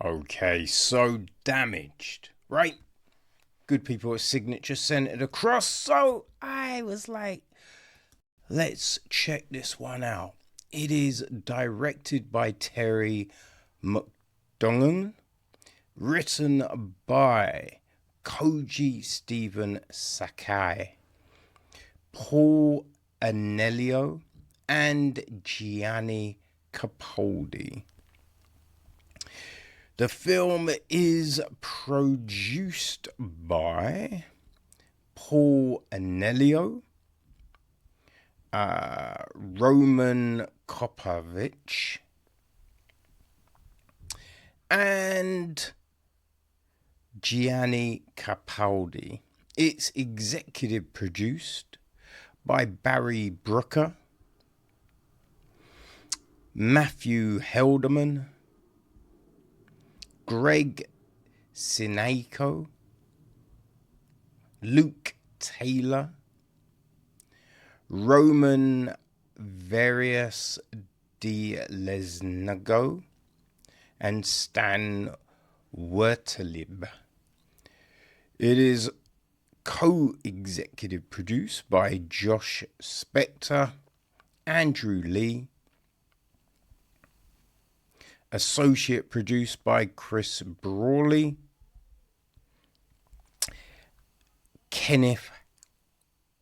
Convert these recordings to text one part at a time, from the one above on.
Okay, so damaged, right? Good people at Signature sent it across, so I was like, let's check this one out. It is directed by Terry McDonough, written by Koji Steven Sakai, Paul Aniello, and Gianni Capaldi. The film is produced by Paul Aniello, Roman Kopovich, and Gianni Capaldi. It's executive produced by Barry Brooker, Matthew Helderman, Greg Sinako, Luke Taylor, Roman Various de Lesnago, and Stan Wertelib. It is co-executive produced by Josh Spector, Andrew Lee, associate produced by Chris Brawley, Kenneth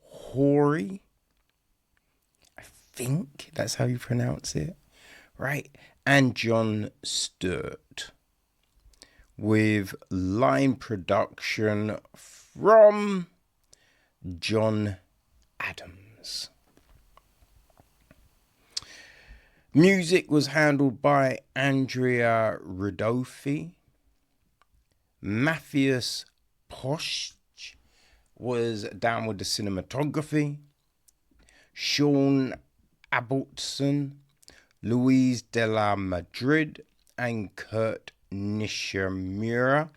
Horry, I think that's how you pronounce it, right? And John Sturt, with line production from John Adams. Music was handled by Andrea Rodolfi. Matthias Posch was down with the cinematography. Sean Abbottson, Luis de la Madrid, and Kurt Nishimura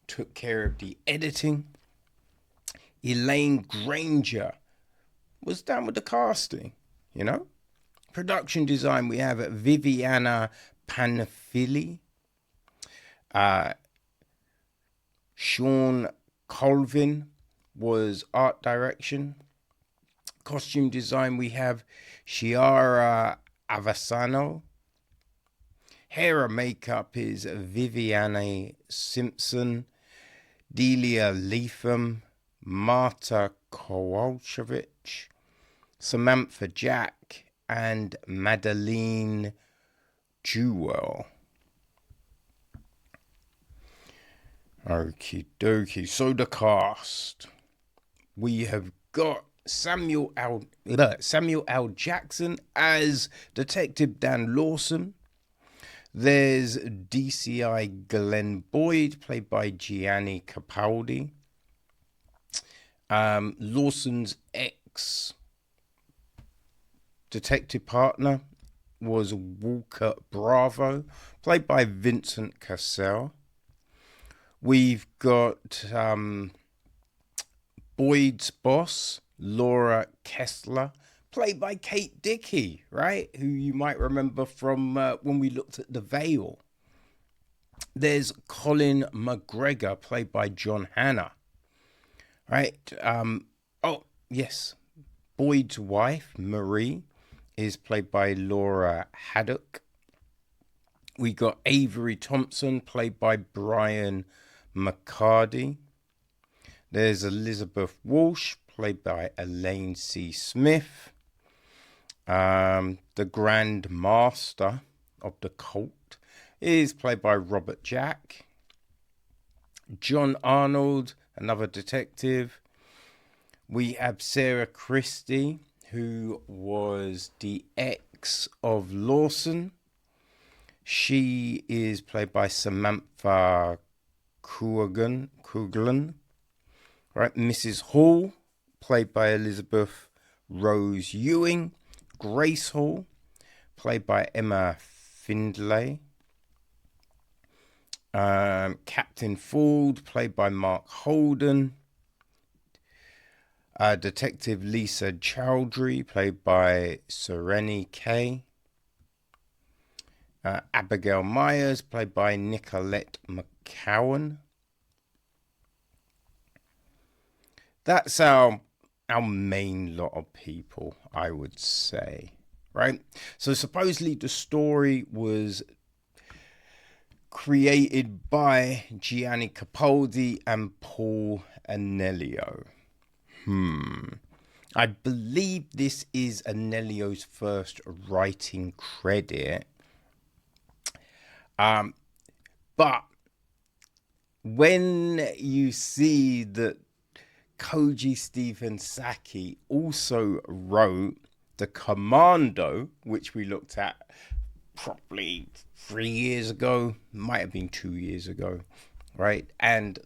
took care of the editing. Elaine Granger was down with the casting, you know. Production design, we have Viviana Panfili, Sean Colvin was art direction. Costume design, we have Chiara Avasano. Hair and makeup is Viviane Simpson, Delia Leatham, Marta Kowalczyk, Samantha Jack, and Madeline Jewell. Okie dokie. So the cast. We have got Samuel L. Jackson as Detective Dan Lawson. There's DCI Glen Boyd, played by Gianni Capaldi. Lawson's ex detective partner was Walker Bravo, played by Vincent Cassell. We've got Boyd's boss, Laura Kessler, played by Kate Dickie, right? Who you might remember from when we looked at The Veil. There's Colin McGregor, played by John Hannah, right? Oh, yes. Boyd's wife, Marie, is played by Laura Haddock. We got Avery Thompson, played by Brian McCarty. There's Elizabeth Walsh, played by Elaine C. Smith. The Grand Master of the Cult is played by Robert Jack. John Arnold, another detective. We have Sarah Christie, who was the ex of Lawson. She is played by Samantha Coogan. Right, Mrs. Hall, played by Elizabeth Rose Ewing. Grace Hall, played by Emma Findlay. Captain Ford, played by Mark Holden. Detective Lisa Chowdhury, played by Sereni Kay. Abigail Myers, played by Nicolette McCowan. That's our main lot of people, I would say, right? So supposedly the story was created by Gianni Capaldi and Paul Aniello. I believe this is Aniello's first writing credit. But when you see that Koji Steven Sakai also wrote The Commando, which we looked at probably 3 years ago, might have been 2 years ago, right? And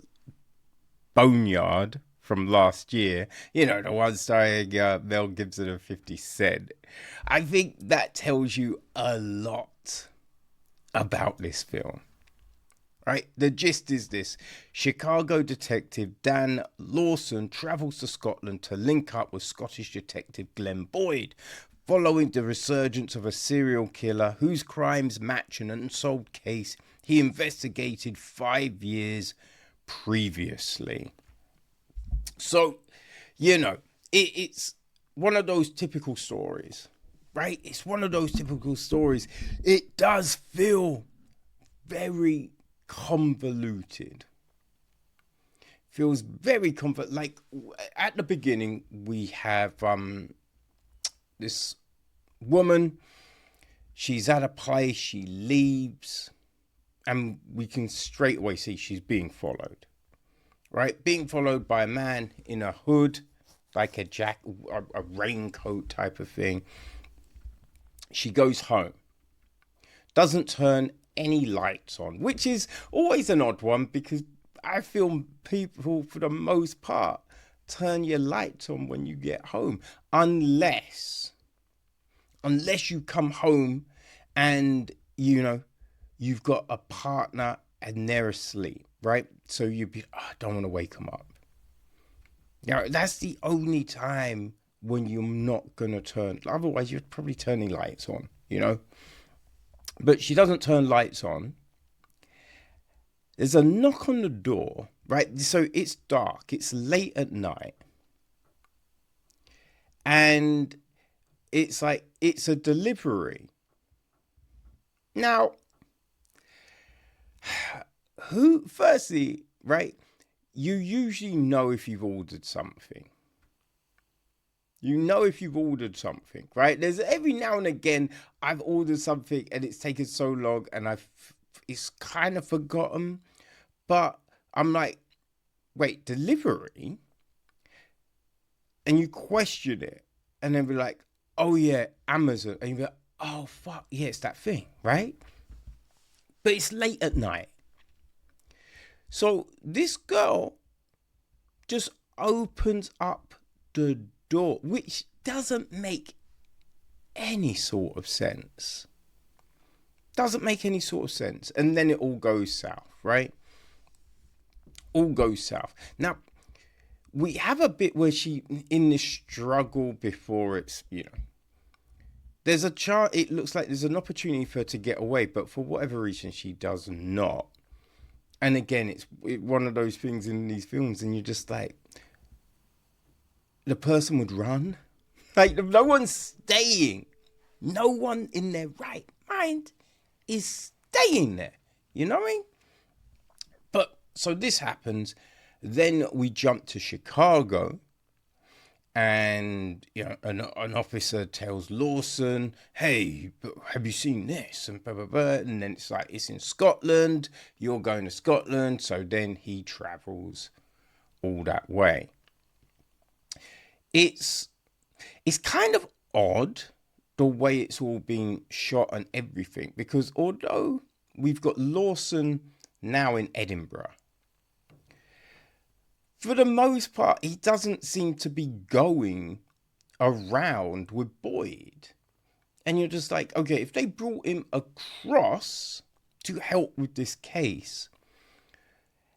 Boneyard from last year, you know, the one starring Mel Gibson and 50 Cent. I think that tells you a lot about this film. Right, the gist is this. Chicago detective Dan Lawson travels to Scotland to link up with Scottish detective Glen Boyd, following the resurgence of a serial killer whose crimes match an unsolved case he investigated 5 years previously. So, you know, it's one of those typical stories, right? It's one of those typical stories. It does feel very convoluted. Feels very like at the beginning we have this woman. She's at a place, she leaves, and we can straight away see she's being followed, right? Being followed by a man in a hood, like a raincoat type of thing. She goes home, doesn't turn any lights on, which is always an odd one, because I feel people, for the most part, turn your lights on when you get home, unless you come home and, you know, you've got a partner and they're asleep, right? So you'd be, I don't want to wake them up. You know, that's the only time when you're not going to turn. Otherwise, you're probably turning lights on, you know. But she doesn't turn lights on. There's a knock on the door, right? So it's dark. It's late at night. And it's like, it's a delivery. Now, firstly, right? You usually know if you've ordered something. You know if you've ordered something, right? There's every now and again I've ordered something and it's taken so long and it's kind of forgotten. But I'm like, wait, delivery? And you question it. And then be like, oh yeah, Amazon. And you be like, oh fuck, yeah, it's that thing, right? But it's late at night. So this girl just opens up the door, which doesn't make any sort of sense. Doesn't make any sort of sense. And then it all goes south, right? All goes south. Now, we have a bit where she, in this struggle before it's, you know, there's a chance, it looks like there's an opportunity for her to get away, but for whatever reason, she does not. And again, it's one of those things in these films, and you're just like, the person would run. Like, no one's staying. No one in their right mind is staying there. You know what I mean? But, so this happens. Then we jump to Chicago. And, you know, an officer tells Lawson, hey, have you seen this? And blah, blah, blah. And then it's like, it's in Scotland. You're going to Scotland. So then he travels all that way. It's kind of odd the way it's all being shot and everything, because although we've got Lawson now in Edinburgh, for the most part, he doesn't seem to be going around with Boyd. And you're just like, okay, if they brought him across to help with this case,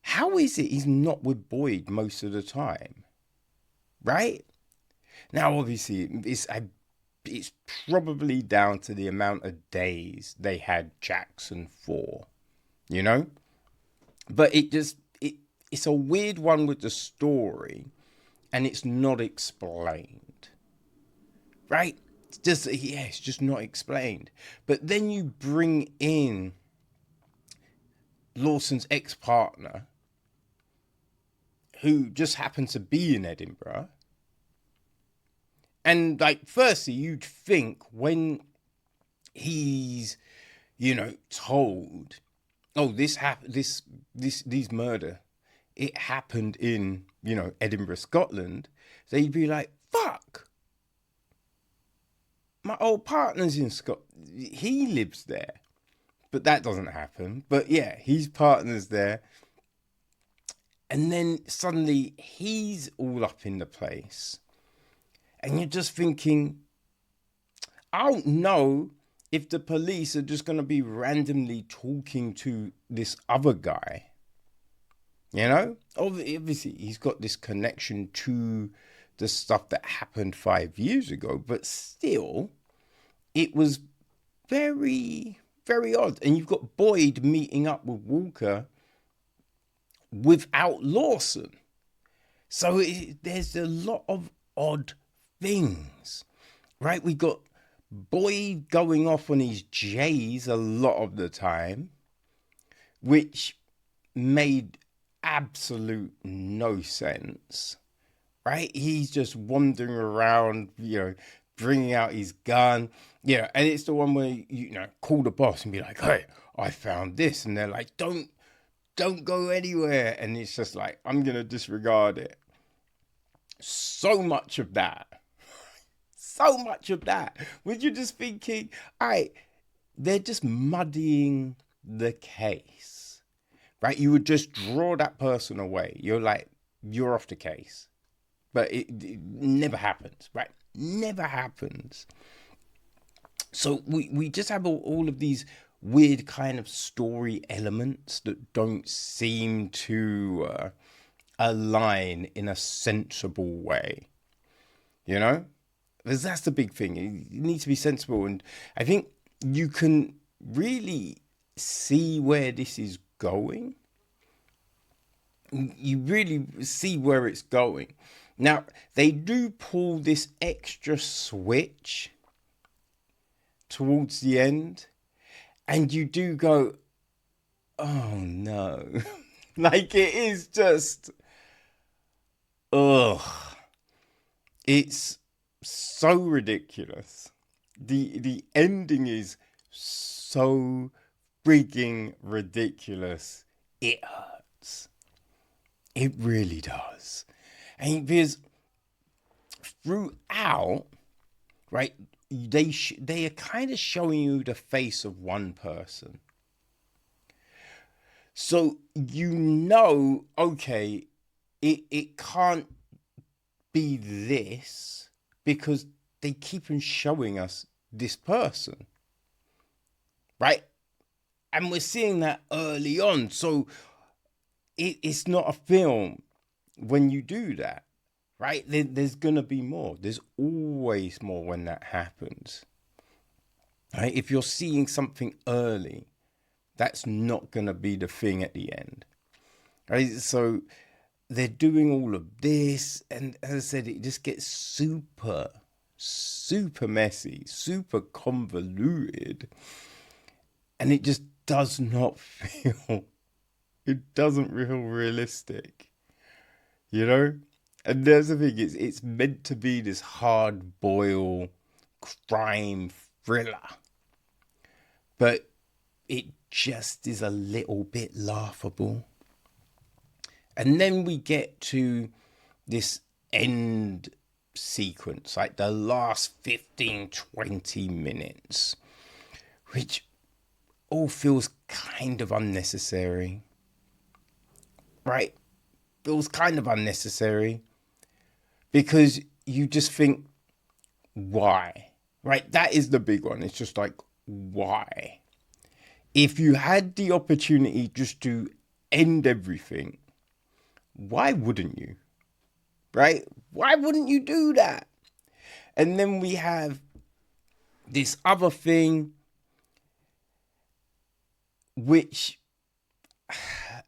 how is it he's not with Boyd most of the time? Right? Now, obviously, it's probably down to the amount of days they had Jackson for, you know? But it's a weird one with the story, and it's not explained, right? It's just not explained. But then you bring in Lawson's ex-partner, who just happened to be in Edinburgh. And like, firstly, you'd think when he's, told, oh, these murder, it happened in, Edinburgh, Scotland, so you'd be like, fuck, my old partner's in Scotland, he lives there. But that doesn't happen. But yeah, his partner's there. And then suddenly he's all up in the place. And you're just thinking, I don't know if the police are just going to be randomly talking to this other guy. You know? Obviously, he's got this connection to the stuff that happened 5 years ago. But still, it was very, very odd. And you've got Boyd meeting up with Walker without Lawson. So there's a lot of odd things, right? We got Boyd going off on his J's a lot of the time, which made absolute no sense, right? He's just wandering around, bringing out his gun, and it's the one where, call the boss and be like, hey, I found this, and they're like, don't go anywhere, and it's just like, I'm gonna disregard it. So much of that, when you're just thinking, they're just muddying the case, right? You would just draw that person away. You're like, you're off the case. But it never happens, right? Never happens. So we just have all of these weird kind of story elements that don't seem to align in a sensible way, Because that's the big thing. It needs to be sensible. And I think you can really see where this is going. You really see where it's going. Now, they do pull this extra switch towards the end. And you do go, oh no. Like, it is just, ugh. It's so ridiculous. The ending is so freaking ridiculous. It hurts. It really does. And because throughout, right, they are kind of showing you the face of one person. So okay, it can't be this because they keep on showing us this person, right? And we're seeing that early on. So it's not a film when you do that, right? There's going to be more. There's always more when that happens, right? If you're seeing something early, that's not going to be the thing at the end, right? So they're doing all of this. And as I said, it just gets super, super messy, super convoluted. And it just does not feel, it doesn't feel realistic, And there's the thing, it's meant to be this hard-boiled crime thriller. But it just is a little bit laughable. And then we get to this end sequence, like the last 15, 20 minutes, which all feels kind of unnecessary, right? Feels kind of unnecessary because you just think, why? Right? That is the big one. It's just like, why? If you had the opportunity just to end everything, why wouldn't you? Right? Why wouldn't you do that? And then we have This other thing, which,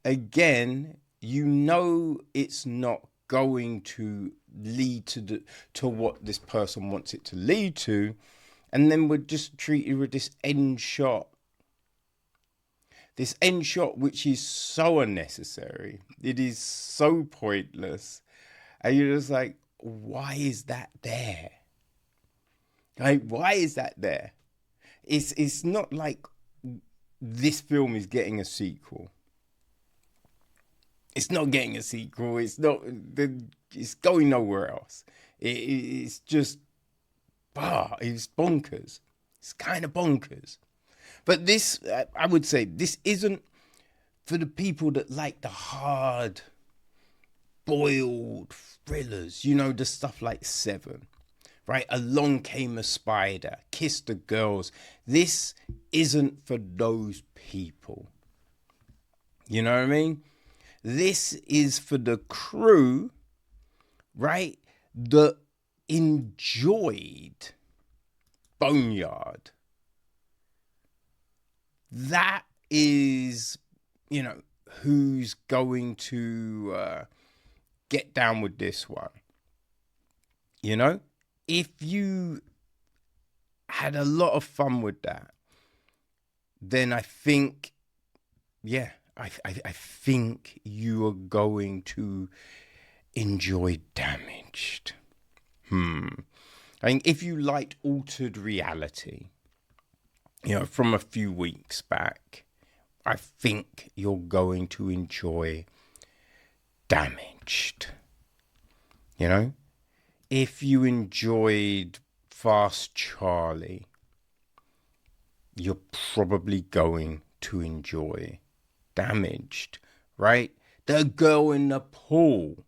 again, you know it's not going to lead to what this person wants it to lead to, and then we're just treated with this end shot. This end shot, which is so unnecessary. It is so pointless. And you're just like, why is that there? Like, why is that there? It's not like this film is getting a sequel. It's not getting a sequel. It's going nowhere else. It's just, it's bonkers. It's kind of bonkers. But this, I would say, this isn't for the people that like the hard boiled thrillers. You know, the stuff like Seven, right? Along Came a Spider, Kiss the Girls. This isn't for those people. You know what I mean? This is for the crew, right, that enjoyed Boneyard. That is, who's going to get down with this one. If you had a lot of fun with that, then I think, I think you are going to enjoy Damaged. I think if you liked Altered Reality, from a few weeks back, I think you're going to enjoy Damaged. If you enjoyed Fast Charlie, you're probably going to enjoy Damaged, right? The girl in the pool,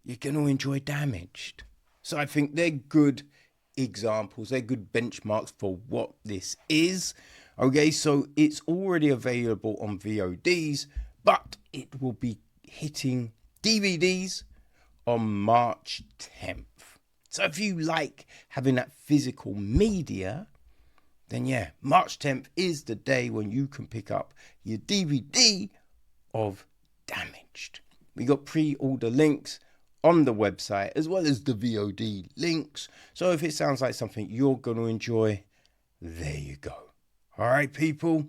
you're going to enjoy Damaged. So I think they're good examples, they're good benchmarks for what this is. Okay, so it's already available on VODs, but it will be hitting DVDs on March 10th. So if you like having that physical media, then March 10th is the day when you can pick up your DVD of Damaged. We got pre-order links on the website as well as the VOD links. So if it sounds like something you're going to enjoy, there you go. All right, people,